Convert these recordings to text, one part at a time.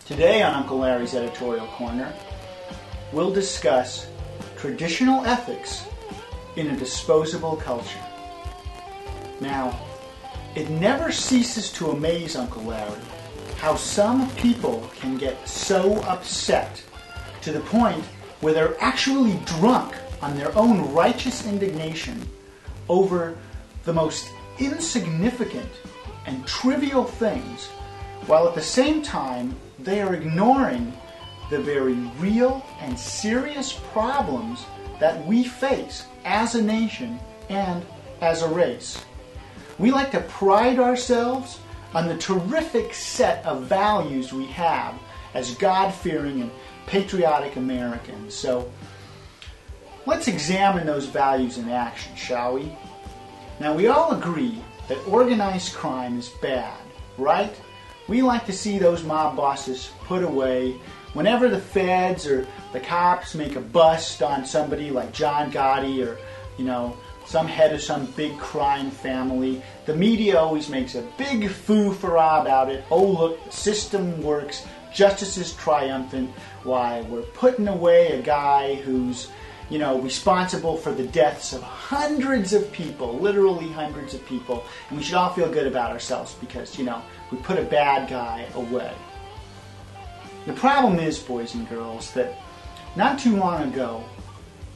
Today on Uncle Larry's Editorial Corner, we'll discuss traditional ethics in a disposable culture. Now, it never ceases to amaze Uncle Larry how some people can get so upset to the point where they're actually drunk on their own righteous indignation over the most insignificant and trivial things, while at the same time they are ignoring the very real and serious problems that we face as a nation and as a race. We like to pride ourselves on the terrific set of values we have as God-fearing and patriotic Americans. So let's examine those values in action, shall we? Now, we all agree that organized crime is bad, right? We like to see those mob bosses put away. Whenever the feds or the cops make a bust on somebody like John Gotti or, some head of some big crime family, the media always makes a big foo-for-ah about it. Oh, look, the system works. Justice is triumphant. Why, we're putting away a guy who's, responsible for the deaths of hundreds of people, literally hundreds of people. And we should all feel good about ourselves because, we put a bad guy away. The problem is, boys and girls, that not too long ago,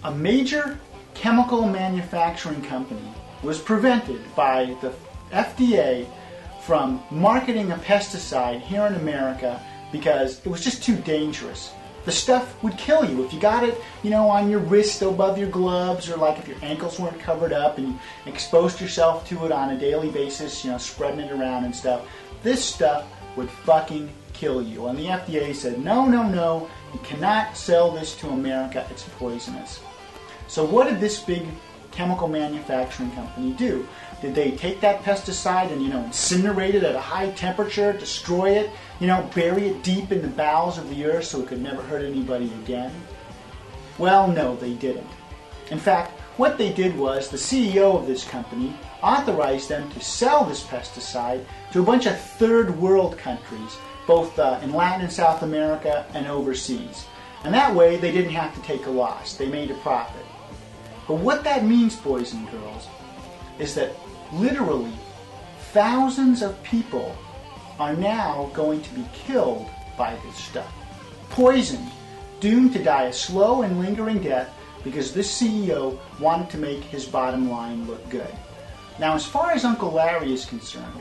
a major chemical manufacturing company was prevented by the FDA from marketing a pesticide here in America because it was just too dangerous. The stuff would kill you if you got it, on your wrist above your gloves, or like if your ankles weren't covered up and you exposed yourself to it on a daily basis, spreading it around and stuff. This stuff would fucking kill you. And the FDA said, no, you cannot sell this to America, it's poisonous. So what did this big chemical manufacturing company do? Did they take that pesticide and, incinerate it at a high temperature, destroy it, bury it deep in the bowels of the earth so it could never hurt anybody again? Well, no, they didn't. In fact, what they did was the CEO of this company authorized them to sell this pesticide to a bunch of third world countries, both in Latin and South America and overseas. And that way they didn't have to take a loss. They made a profit. But what that means, boys and girls, is that literally thousands of people are now going to be killed by this stuff. Poisoned, doomed to die a slow and lingering death because this CEO wanted to make his bottom line look good. Now, as far as Uncle Larry is concerned,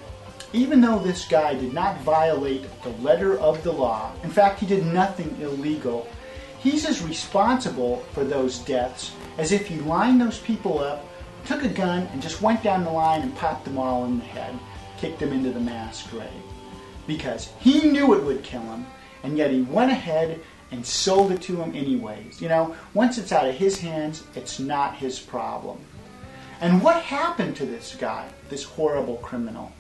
even though this guy did not violate the letter of the law, in fact, he did nothing illegal, he's as responsible for those deaths as if he lined those people up, took a gun, and just went down the line and popped them all in the head, kicked them into the mass grave. Because he knew it would kill him, and yet he went ahead and sold it to him anyways. Once it's out of his hands, it's not his problem. And what happened to this guy, this horrible criminal?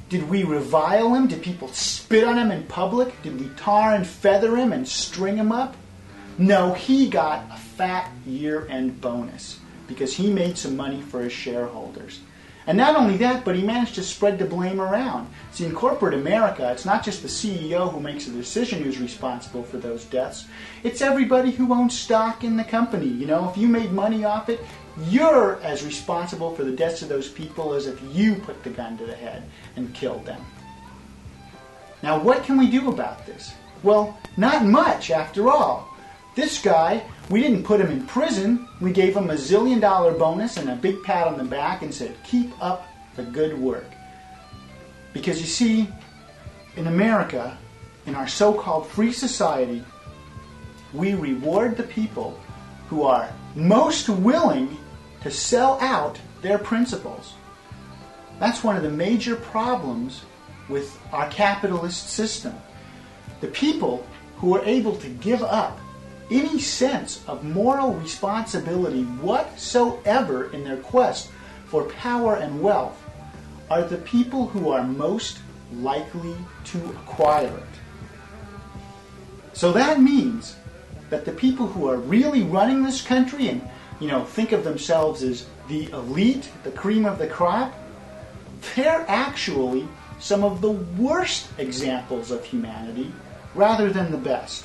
Did we revile him? Did people spit on him in public? Did we tar and feather him and string him up? No, he got a fat year-end bonus because he made some money for his shareholders. And not only that, but he managed to spread the blame around. See, in corporate America, it's not just the CEO who makes a decision who's responsible for those deaths. It's everybody who owns stock in the company. If you made money off it, you're as responsible for the deaths of those people as if you put the gun to the head and killed them. Now, what can we do about this? Well, not much, after all. This guy, we didn't put him in prison. We gave him $1 zillion bonus and a big pat on the back and said, keep up the good work. Because you see, in America, in our so-called free society, we reward the people who are most willing to sell out their principles. That's one of the major problems with our capitalist system. The people who are able to give up any sense of moral responsibility whatsoever in their quest for power and wealth are the people who are most likely to acquire it. So that means that the people who are really running this country and, think of themselves as the elite, the cream of the crop, they're actually some of the worst examples of humanity rather than the best.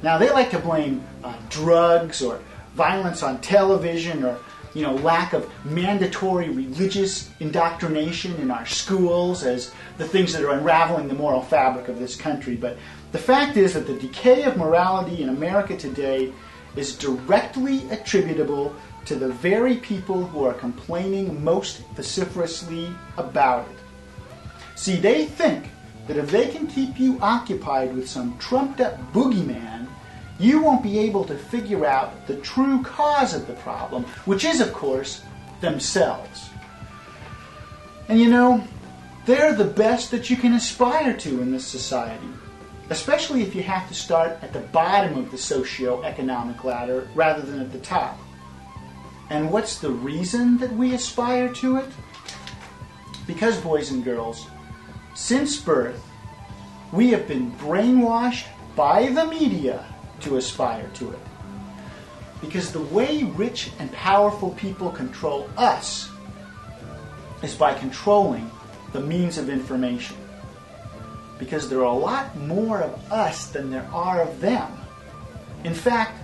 Now, they like to blame drugs or violence on television or lack of mandatory religious indoctrination in our schools as the things that are unraveling the moral fabric of this country. But the fact is that the decay of morality in America today is directly attributable to the very people who are complaining most vociferously about it. See, they think that if they can keep you occupied with some trumped-up boogeyman, you won't be able to figure out the true cause of the problem, which is, of course, themselves. And they're the best that you can aspire to in this society, especially if you have to start at the bottom of the socio-economic ladder rather than at the top. And what's the reason that we aspire to it? Because, boys and girls, since birth, we have been brainwashed by the media to aspire to it. Because the way rich and powerful people control us is by controlling the means of information. Because there are a lot more of us than there are of them. In fact,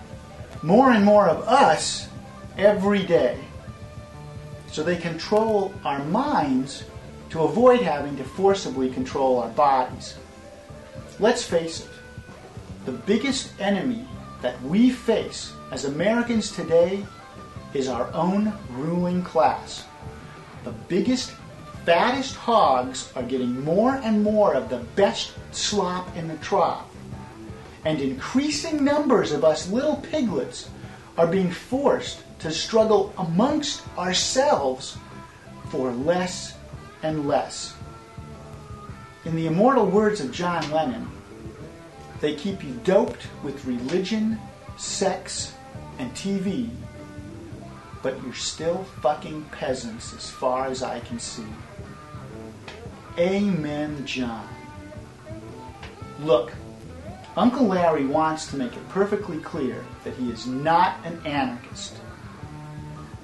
more and more of us every day. So they control our minds to avoid having to forcibly control our bodies. Let's face it, the biggest enemy that we face as Americans today is our own ruling class. The biggest, fattest hogs are getting more and more of the best slop in the trough. And increasing numbers of us little piglets are being forced to struggle amongst ourselves for less and less. In the immortal words of John Lennon, they keep you doped with religion, sex, and TV, but you're still fucking peasants as far as I can see. Amen, John. Look, Uncle Larry wants to make it perfectly clear that he is not an anarchist.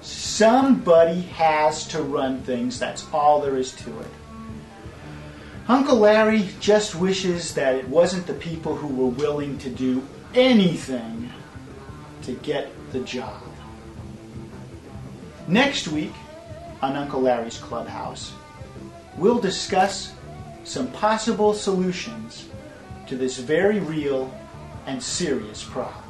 Somebody has to run things, that's all there is to it. Uncle Larry just wishes that it wasn't the people who were willing to do anything to get the job. Next week on Uncle Larry's Clubhouse, we'll discuss some possible solutions to this very real and serious problem.